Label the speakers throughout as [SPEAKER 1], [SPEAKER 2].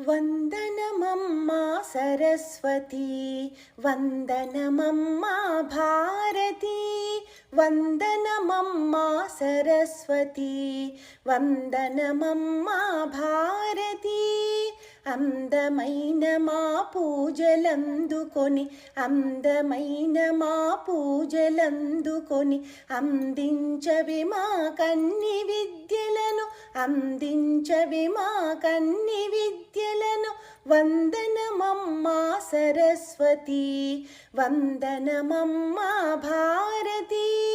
[SPEAKER 1] వందనమమ్మా సరస్వతి, వందనమమ్మా భారతి, వందనమమ్మా సరస్వతి, వందనమమ్మా భారతి. అందమైన మా పూజలందుకొని, అందమైన మా పూజలందుకొని, అందించవి మా కన్ని విద్యలను, అందించవి మా కన్ని విద్యలను. వందనమమ్మా సరస్వతి, వందనమమ్మా భారతి.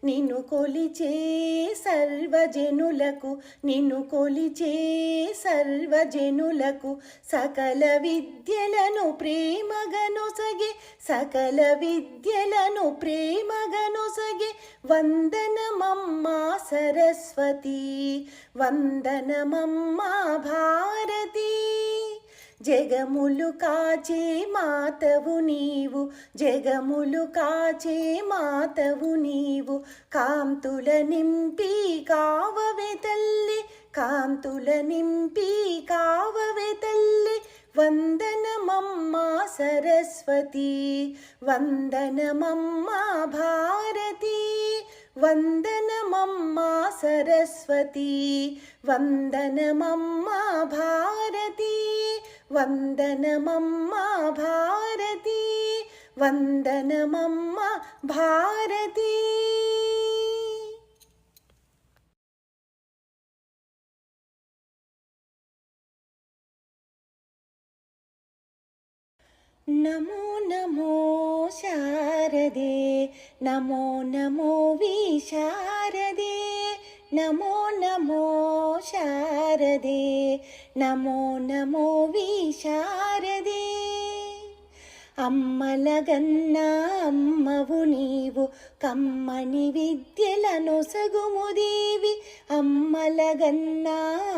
[SPEAKER 1] నిన్ను కొలిచే సర్వజనులకు, నిన్ను కొలిచే సర్వజనులకు సకల విద్యలను ప్రేమగనొసగే, సకల విద్యలను ప్రేమగనొసగే. వందనమమ్మా సరస్వతి, వందనమమ్మా భారతి. జగములు కాచే మాతవు నీవు, జగములు కాచే మాతవు నీవు. కాంతుల నింపి కావవే తల్లి, కాంతుల నింపి కావవే తల్లి. వందనమమ్మా సరస్వతి, వందనమమ్మా భారతి. వందనమమ్మా సరస్వతి, వందనమమ్మా భారతి. వందనమమ్మా భారతి, వందనమమ్మా భారతి. నమో నమో శారదే, నమో నమో విశారదే, నమో నమో శారదే, నమో నమో విశారదే. అమ్మలగన్న అమ్మవు నీవు, కమ్మని విద్యలనొసగుము దేవి. అమ్మలగన్న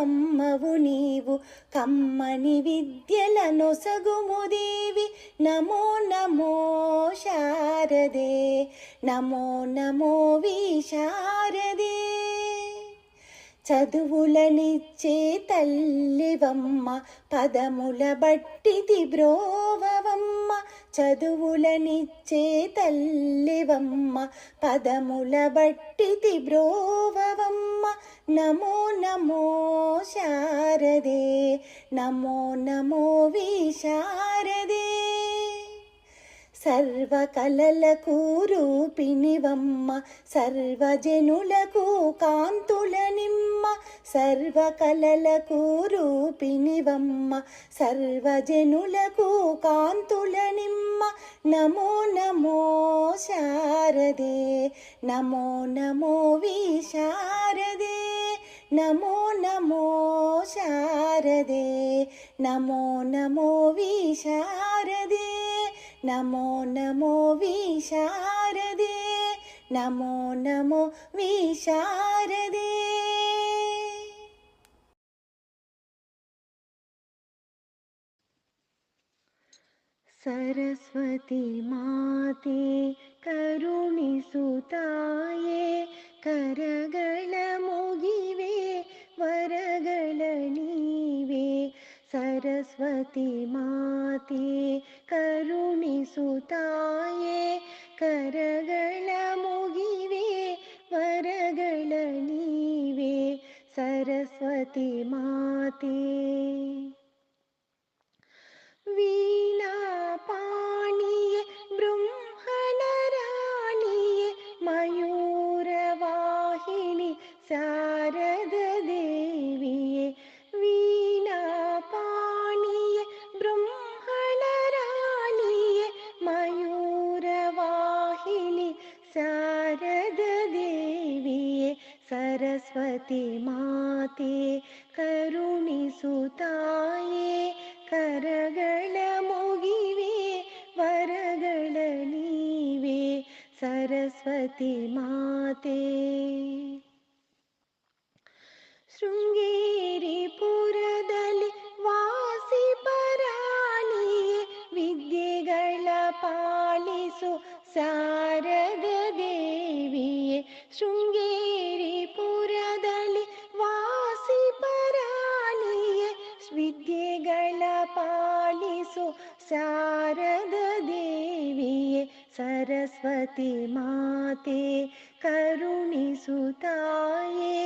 [SPEAKER 1] అమ్మవు నీవు, కమ్మని విద్యలనొసగుము దేవి. నమో నమో శారదే, నమో నమో విశారదే. చదువులనిచ్చే తల్లివమ్మ, పదముల బట్టిది బ్రోవవమ్మ. చదువులనిచ్చే తల్లివమ్మ, పదముల బట్టిది బ్రోవవమ్మ. నమో నమో శారదే, నమో నమో విశారదే. సర్వకళలకు రూపిణివమ్మ, సర్వజనులకు కాంతుల నిమ్మ. సర్వకళలకు రూపిణివమ్మ, సర్వజనులకు కాంతుల నిమ్మ. నమో నమో శారదే, నమో నమో విశారదే. నమో నమో శారదే, నమో నమో విశారదే. నమో నమో విశారదే, నమో నమో విశారదే. సరస్వతి మాతే ಕರುಣಿಸುತ್ತಾಯೇ, ಕರಗಳ ಮುಗಿವೆ ವರಗಳ ನೀವೆ. ಸರಸ್ವತಿ ಮಾತೆ ಕರುಣಿಸುತ್ತಾಯೇ, ಕರಗಳ ಮುಗಿವೆ ವರಗಳ ನೀವೆ. ಸರಸ್ವತಿ ಮಾತೆ ವೀಣಾ ಪಾಣಿಯೇ, ಬ್ರಹ್ಮಣ ರಾಣಿಯೇ, ಮಯೂರವಾಹಿನಿ ಶಾರದ ದೇವಿಯೇ. ವೀಣಾ ಪಾಣಿಯೇ, ಬ್ರಹ್ಮಣ ರಾಣಿಯೇ, ಮಯೂರವಾಹಿನಿ ಶಾರದ ದೇವಿಯೇ. ಸರಸ್ವತಿ ಮಾತೆ ಕರುಣಿಸುತ್ತಾಯೇ, ಕರಗಳ ಮುಗಿವೆ ವರಗಳ ನೀವೆ. ಸರಸ್ವತಿ ಮಾತೆ ಶೃಂಗೇರಿಪುರದಲ್ಲಿ ವಾಸಿಪರಾಣಿಯೇ, ವಿದ್ಯೆಗಳ ಪಾಲಿಸು ಶಾರದ ದೇವಿಯೇ. ಶೃಂಗೇರಿಪುರದಲ್ಲಿ ವಾಸಿಪರಾಣಿಯೇ, ವಿದ್ಯೆಗಳ सरस्वती माते करुणिसु ताये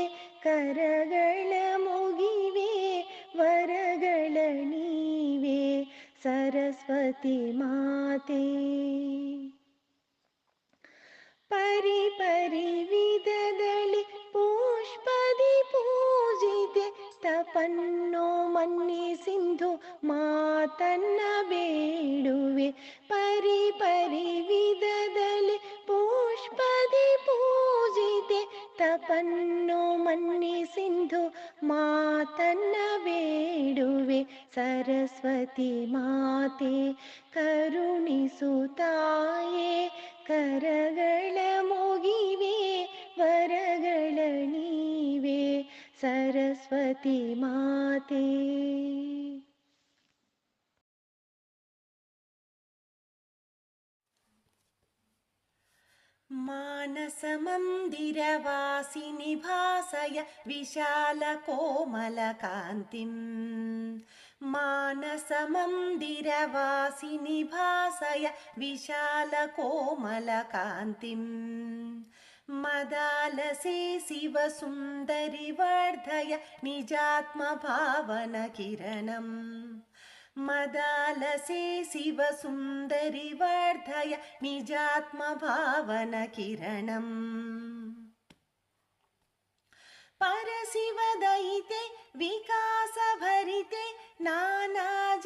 [SPEAKER 1] करಗಳ ಮುಗಿವೆ ವರಗಳ ನೀವೆ सरस्वती माते परि परि विधदलि पुष्पदि पूजिते तपन्नो मन्निसिंधु मातन्न ಬೇಡುವೆ परि परि विधदलि पुष्पदि पूजिते तपन्नो मन्निसिंधु मातन्न ಬೇಡುವೆ सरस्वती माते करुणिसु ताये करಗಳ ಮುಗಿವೆ ವರಗಳ ನೀವೆ सरस्वती माते
[SPEAKER 2] मानसमन्दिरवासिनि भासय विशालकोमलकान्तिं मानसमन्दिरवासिनि भासय विशालकोमलकान्तिं मदालसे शिवसुन्दरि वर्धय निजात्मभावनकिरणम् मदालसे शिवसुन्दरि वर्धय निजात्मभावनकिरणम् परशिवदयिते विकासभरिते नानाजीवाकारे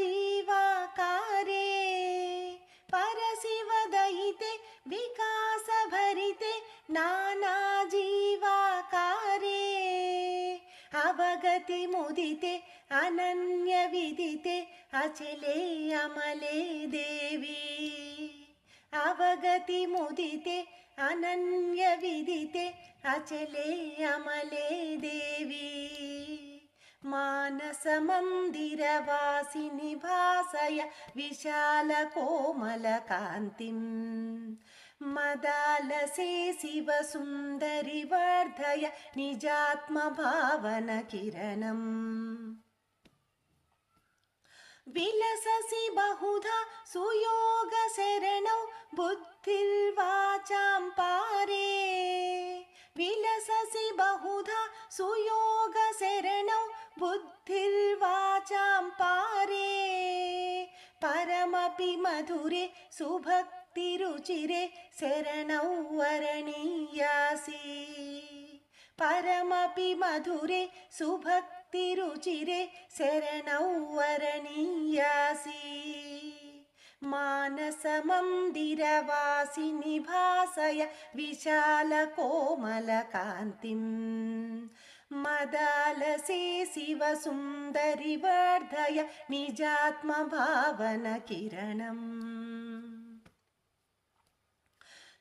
[SPEAKER 2] परशिवदयिते विकासभरिते नानाजीवाकारे अवगति मुदिते अनन्यविदिते अचले अमले देवी अवगति मुदिते अनन्यविदिते अचले अमले देवी मानसमन्दिरवासिनि भासय विशालकोमलकान्तिं मदालसे शिवसुन्दरि वर्धय निजात्मभावनकिरणम् विलससि बहुधा सुयोगशरणौ बुद्धिर्वाचां पारे विलससि बहुधा सुयोगशरणौ बुद्धिर्वाचां पारे परमपि मधुरे सुभक्तिरुचिरे शरणौ वरणीयासि परमपि मधुरे सुभक्तिरुचिरे शरणौ वरणीयासि मानसमन्दिरवासिनि भासय विशालकोमलकान्तिं मदालसे शिवसुन्दरि वर्धय निजात्मभावनकिरणम्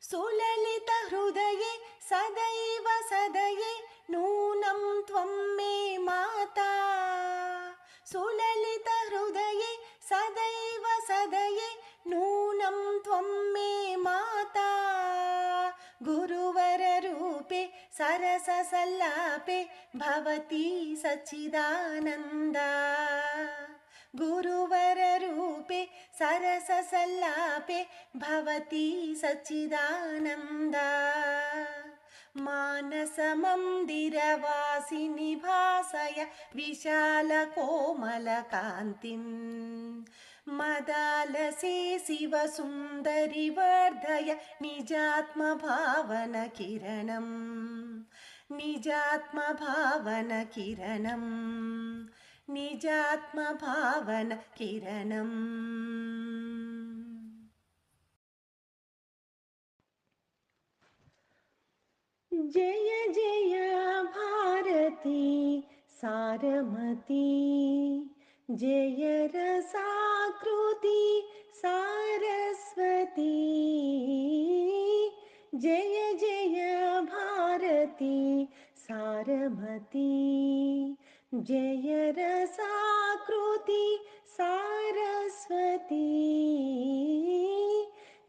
[SPEAKER 2] सुललितहृदये सदैव सदये नूनं त्वं मे माता सुललितहृदये सदैव सदये नूनं त्वं मे माता गुरुवररूपे सरससल्लापे भवती सच्चिदानन्दा गुरुवररूपे सरससल्लापे भवती सच्चिदानन्दा मानसमन्दिरवासिनि भासय विशालकोमलकान्तिं मदालसे शिवसुन्दरि वर्धय निजात्मभावनकिरणम् निजात्मभावनकिरणम् निजात्मभावनकिरणम्
[SPEAKER 1] जय जय भारती सारमती जय रसाकृति सारस्वती जय जय भारती सारमती जय रसाकृति सारस्वती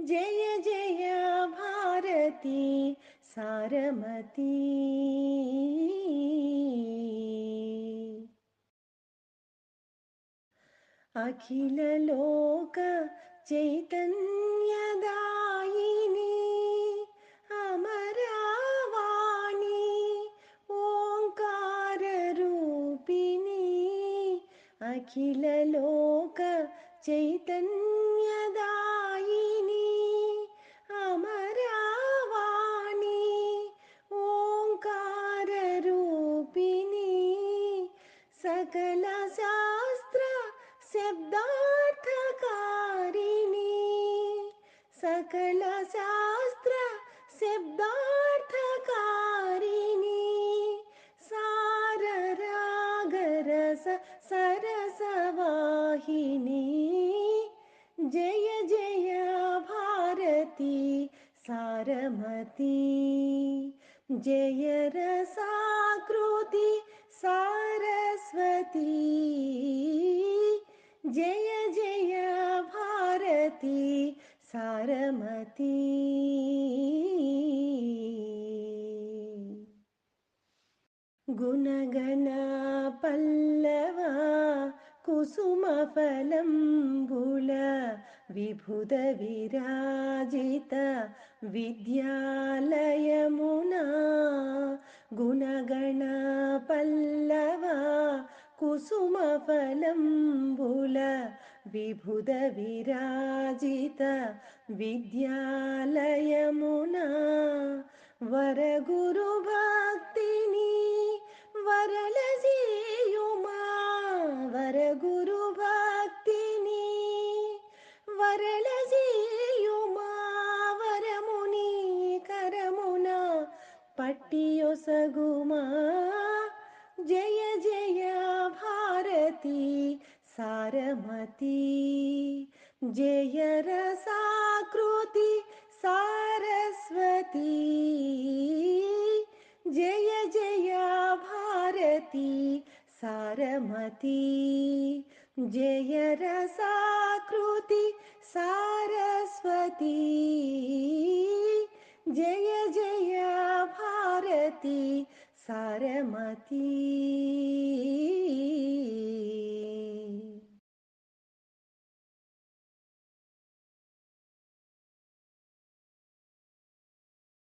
[SPEAKER 1] जय जय भारती सारमती अखिल लोक चैतन्यदायिनी अखिललोक चैतन्यदायिनी अमरावाणी ओङ्काररूपिणी सकलशास्त्र शब्दार्थकारिणी सकलशास्त्र शब्दार्थकारिणी साररागरस सरसवाहिनी जय जय भारती सारमती जय रसाकृति सारस्वती जय जय भारती सारमती गुणगण पल्लव कुसुमफलम्बुल विभुद विराजित विद्यालयमुना गुणगण पल्लव कुसुमफलम्बुल विभुद विराजित विद्यालयमुना वरगुरु भक्तिनी वरलजेयुमा वरगुरु भक्तिनी वरलजेयुमा वरमुनि करमुना पट्टियोसगुमा जय जय भारती सारमती जय रसाकृति सारस्वती जय जय भारती सारमती जय रसाकृति सारस्वती जय जय भारती सारमती।